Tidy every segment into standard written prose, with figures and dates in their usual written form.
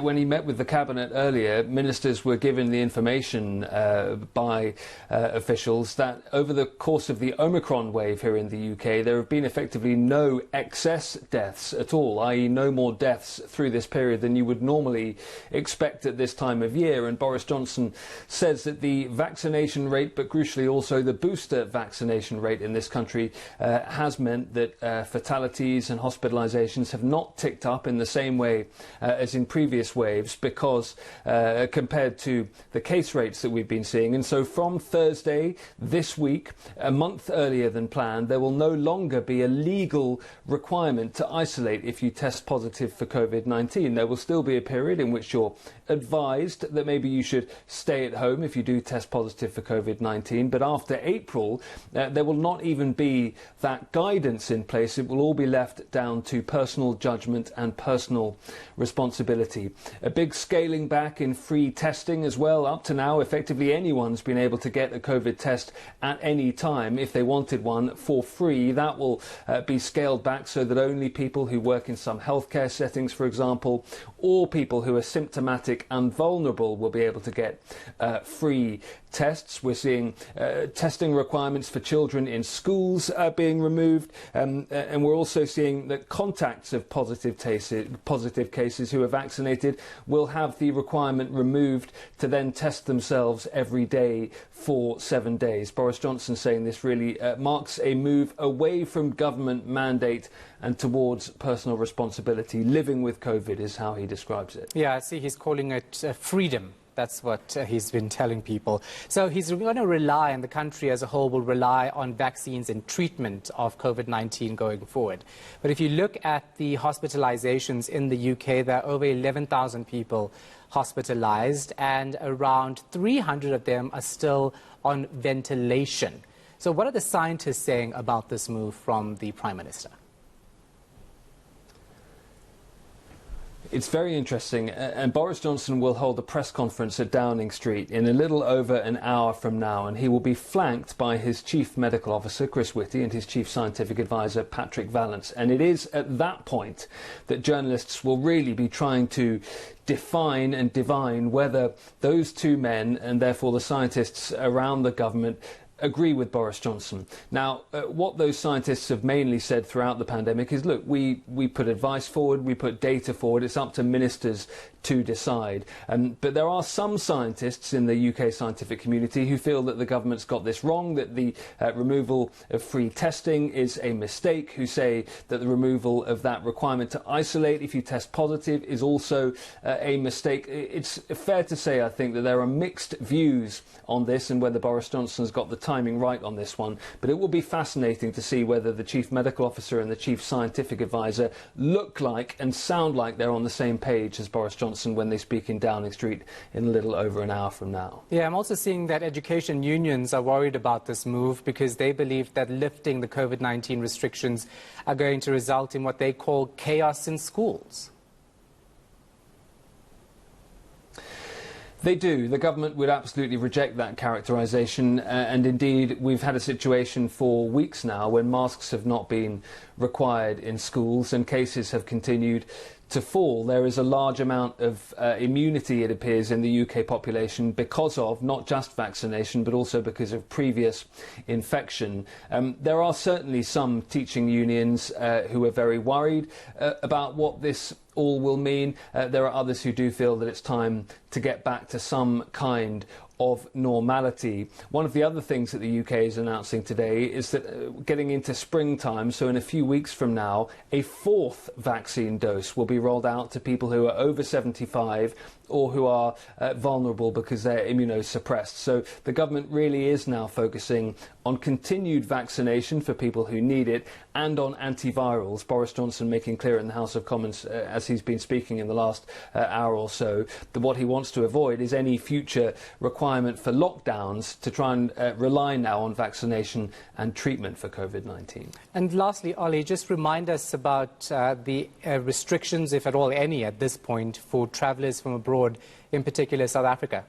When he met with the cabinet earlier, ministers were given the information by officials that over the course of the Omicron wave here in the UK, there have been effectively no excess deaths at all, i.e. no more deaths through this period than you would normally expect at this time of year. And Boris Johnson says that the vaccination rate, but crucially also the booster vaccination rate in this country, has meant that fatalities and hospitalisations have not ticked up in the same way as in previous waves, because compared to the case rates that we've been seeing. And so from Thursday this week, a month earlier than planned, there will no longer be a legal requirement to isolate if you test positive for COVID-19. There will still be a period in which you're advised that maybe you should stay at home if you do test positive for COVID-19. But after April, there will not even be that guidance in place. It will all be left down to personal judgment and personal responsibility. A big scaling back in free testing as well. Up to now, effectively anyone's been able to get a COVID test at any time if they wanted one for free. That will be scaled back so that only people who work in some healthcare settings, for example, or people who are symptomatic and vulnerable will be able to get free tests. We're seeing testing requirements for children in schools being removed, and we're also seeing that contacts of positive cases who are vaccinated will have the requirement removed to then test themselves every day for 7 days. Boris Johnson saying this really marks a move away from government mandate and towards personal responsibility. Living with COVID is how he describes it. Yeah, I see he's calling it freedom. That's what he's been telling people. So he's going to rely, and the country as a whole will rely on vaccines and treatment of COVID-19 going forward. But if you look at the hospitalizations in the UK, there are over 11,000 people hospitalized, and around 300 of them are still on ventilation. So what are the scientists saying about this move from the Prime Minister? It's very interesting, and Boris Johnson will hold a press conference at Downing Street in a little over an hour from now, and he will be flanked by his Chief Medical Officer, Chris Whitty, and his Chief Scientific Advisor, Patrick Vallance. And it is at that point that journalists will really be trying to define and divine whether those two men, and therefore the scientists around the government, agree with Boris Johnson. Now, what those scientists have mainly said throughout the pandemic is, look, we put advice forward, we put data forward, it's up to ministers to decide. But there are some scientists in the UK scientific community who feel that the government's got this wrong, that the removal of free testing is a mistake, who say that the removal of that requirement to isolate if you test positive is also a mistake. It's fair to say, I think, that there are mixed views on this and whether Boris Johnson's got the timing right on this one. But it will be fascinating to see whether the Chief Medical Officer and the Chief Scientific Advisor look like and sound like they're on the same page as Boris Johnson when they speak in Downing Street in a little over an hour from now. Yeah, I'm also seeing that education unions are worried about this move because they believe that lifting the COVID-19 restrictions are going to result in what they call chaos in schools. They do. The government would absolutely reject that characterisation, and indeed we've had a situation for weeks now when masks have not been required in schools and cases have continued to fall. There is a large amount of immunity, it appears, in the UK population because of not just vaccination but also because of previous infection. There are certainly some teaching unions who are very worried about what this all will mean. There are others who do feel that it's time to get back to some kind of normality. One of the other things that the UK is announcing today is that getting into springtime, so in a few weeks from now, a fourth vaccine dose will be rolled out to people who are over 75 or who are vulnerable because they're immunosuppressed. So the government really is now focusing on continued vaccination for people who need it and on antivirals. Boris Johnson making clear in the House of Commons, as he's been speaking in the last hour or so, that what he wants to avoid is any future requirement for lockdowns to try and rely now on vaccination and treatment for COVID-19. And lastly, Olly, just remind us about the restrictions, if at all any, at this point for travellers from abroad, in particular South Africa.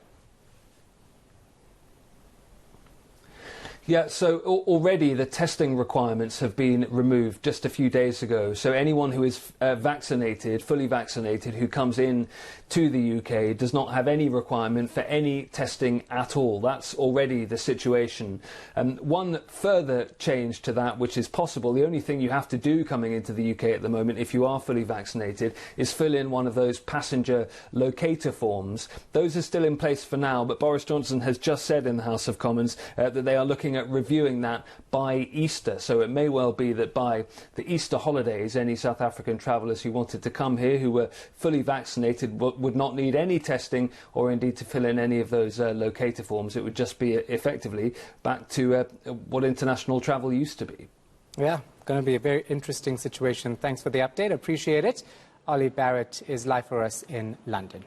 Yeah, so already the testing requirements have been removed just a few days ago. So anyone who is vaccinated, fully vaccinated, who comes in to the UK does not have any requirement for any testing at all. That's already the situation. One further change to that, which is possible, the only thing you have to do coming into the UK at the moment, if you are fully vaccinated, is fill in one of those passenger locator forms. Those are still in place for now, but Boris Johnson has just said in the House of Commons that they are looking at reviewing that by Easter. So it may well be that by the Easter holidays, any South African travellers who wanted to come here, who were fully vaccinated, would not need any testing or indeed to fill in any of those locator forms. It would just be effectively back to what international travel used to be. Yeah, going to be a very interesting situation. Thanks for the update. Appreciate it. Olly Barratt is live for us in London.